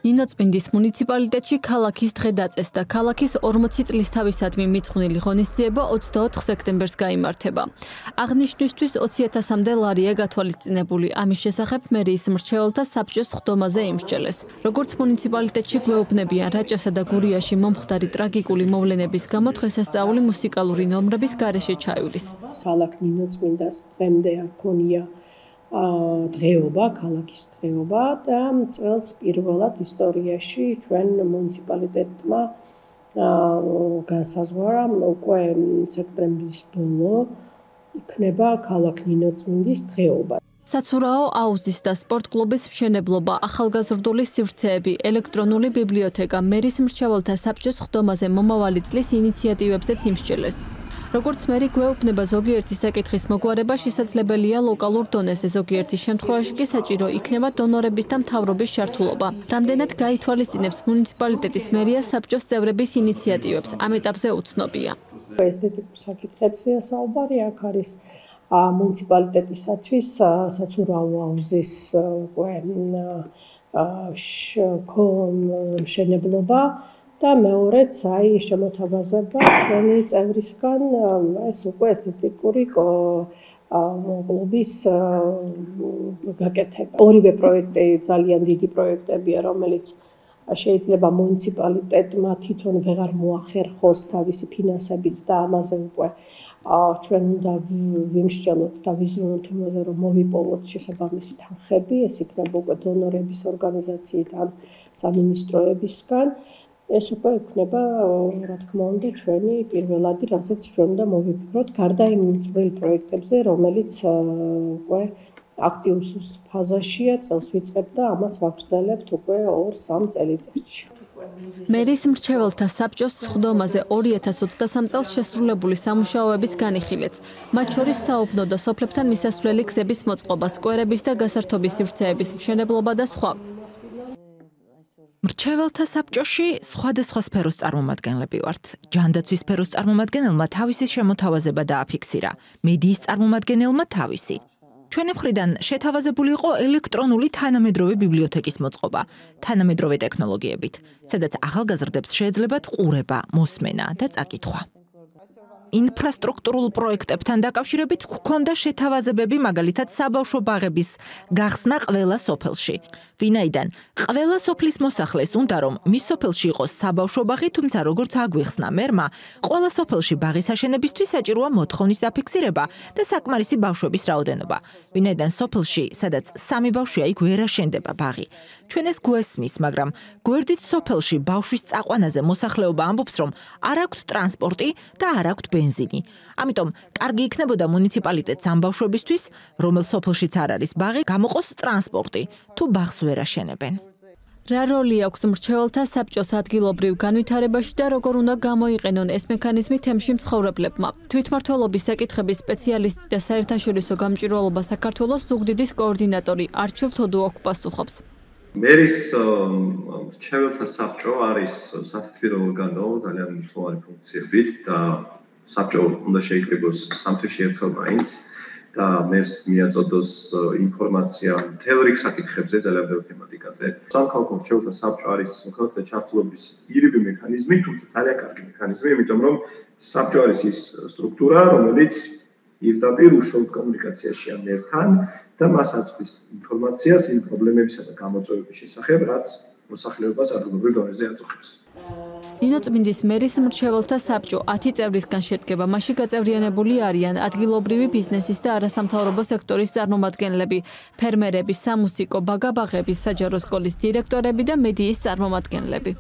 ნინოწმინდის მუნიციპალიტეტში ქალაქის დღე დაწესდა. ქალაქის 40 წლის თავისადმი მიძღვნილი ღონისძიება 24 სექტემბერს გაიმართება. აღნიშნვისთვის 20,000-მდე ლარია გათვალისწინებული. ამის შესახებ მერიის მრჩეველთა საბჭოს სხდომაზე იმსჯელეს. როგორც მუნიციპალიტეტში გვეუბნებიან, რაჭასა და გურიაში მომხდარი ტრაგიკული მოვლენების გამო დღესასწაული მუსიკალური ნომრების გარეშე ჩაივლის. ქალაქ ნინოწმინდას დღემდე აქონია დღეობა, ქალაქის დღეობა და წელს პირველად ისტორიაში ჩვენ მუნიციპალიტეტმა განსაზღვრა უკვე სექტემბრის ბოლო იქნება ქალაქ ნინოწმინდის დღეობა. საცურაო აუზის და სპორტკლუბის მშენებლობა, ახალგაზრდული სივრცეები, ელექტრონული ბიბლიოთეკა, მერის მრჩეველთა საბჭოს სხდომაზე მომავალი წლის ინიციატივებზეც იმსჯელეს. როგორც მერი გვეუბნება, ზოგიერთი საკითხის მოგვარება შესაძლებელია ლოკალურ დონეზე, ზოგიერთი შემთხვევაში კი საჭირო იქნება დონორების და მთავრობის ჩართულობა. რამდენად გაითვალისწინებს მუნიციპალიტეტის მერია საბჭოს წევრების ინიციატივებს, ამ ეტაპზე უცნობია. ესთეტიკურ საკითხებზეა საუბარი, აქ არის მუნიციპალიტეტისათვის საცურაო აუზის მშენებლობა და მეორეც შემოთავაზება ჩვენი წევრისგან ეს უკვე ესთეტიკური კლუბის გაკეთება. ორივე პროექტი ძალიან დიდი პროექტებია, რომელიც შეიძლება მუნიციპალიტეტმა თვითონ ვეღარ მოახერხოს თავისი ფინანსებით და ამაზე უკვე ჩვენ უნდა ვიმსჯელოთ და ვიზრუნოთ იმაზე, რომ მოვიპოვოთ შესაბამისი თანხები, ეს იქნება უკვე დონორების ორგანიზაციიდან, სამინისტროებისგან. ეს უკვე იქნება, რა თქმა უნდა, ჩვენი პირველადი, რასაც ჩვენ უნდა მოვიფიქროთ, გარდა იმ წვრილ პროექტებზე, რომელიც უკვე აქტიურ ფაზაშია, წელს ვიწყებთ და ამას ვაგრძელებთ უკვე 2-3 წელიწადში. მერის მრჩეველთა საბჭოს სხდომაზე 2023 წელს შესრულებული სამუშაოების განიხილეთ. მათ შორის საუბნო და სოფლებთან მისასვლელი გზების მოწყობა, სკვერების და გასართობი სივრცეების მშენებლობა და სხვა. მრჩეველთა საბჭოში სხვადასხვა სფეროს წარმომადგენლები ვართ. ჯანდაცვის სფეროს წარმომადგენელმა თავისი შემოთავაზება დააფიქსირა, მედიის წარმომადგენელმა თავისი. ჩვენი მხრიდან შეთავაზებული იყო ელექტრონული თანამედროვე ბიბლიოთეკის მოწყობა, თანამედროვე ტექნოლოგიებით, სადაც ახალგაზრდებს შეეძლებათ ყურება, მოსმენა და წაკითხვა. ინფრასტრუქტურულ პროექტებთან დაკავშირებით გვქონდა შეთავაზებები, მაგალითად საბავშვო ბაღების გახსნა ყველა სოფელში. ვინაიდან ყველა სოფლის მოსახლეს უნდა რომ მის სოფელში იყოს საბავშვო ბაღი, თუმცა როგორც აგვიხსნა მერმა, ყველა სოფელში ბაღის აშენებისთვის საჭიროა მოთხოვნის დაფიქსირება და საკმარისი ბავშვების რაოდენობა. ვინაიდან სოფელში, სადაც 3 ბავშვია, იქ ვერ აშენდება ბაღი. ჩვენ ეს გვესმის, მაგრამ გვერდით სოფელში ბავშვის წაყვანაზე მოსახლეობა ამბობს, რომ არ აქვთ ტრანსპორტი და არ აქვთ ბენზინი. ამიტომ კარგი იქნებოდა მუნიციპალიტეტს ამ ბავშვებისთვის, რომელ სოფელშიც არ არის ბაღი, გამოყოს ტრანსპორტი, თუ ბაღს ვერ აშენებენ. რა როლი აქვს მრჩეველთა საბჭოს ადგილობრივ განვითარებაში და როგორ უნდა გამოიყენონ ეს მექანიზმი თემში მცხოვრებლებმა? თვითმმართველობის საკითხების სპეციალისტი და საერთაშორისო გამჭვირვალობა საქართველოს ზუგდიდის კოორდინატორი არჩილ თოდუოქ პასუხობს. მერის მრჩეველთა საბჭო არის სათათბირო ორგანო ძალიან მნიშვნელოვანი ფუნქციებით და საბჭო უნდა შეიკრიბოს სამთვისში ერთხელ მაინც და მერს მიაწოდოს ინფორმაცია მთელ რიგ საკითხებზე, ძალიან ბევრ თემატიკაზე. სამხალხო მრჩეველთა საბჭო არის მოქალაქეთა ჩართულობის ირიბი მექანიზმი, თუმცა ძალიან კარგი მექანიზმი, იმიტომ რომ საბჭო არის ის სტრუქტურა, რომელიც პირდაპირ უშუალოდ კომუნიკაციაშია მერთან და მას აწვდის ინფორმაციას იმ პრობლემებისა და გამოწვევების შესახებ, რაც მოსახლეობას ადგილობრივ დონეზე აწუხებს. ნინოწმინდის მერის მრჩეველთა საბჭო 10 წევრისგან შედგება. მასში გაწევრიანებული არიან ადგილობრივი ბიზნესის და არასამთავრობო სექტორის წარმომადგენლები, ფერმერები, სამუსიკო, ბაგაბაღების, საჯარო სკოლის დირექტორები და მედიის წარმომადგენლები.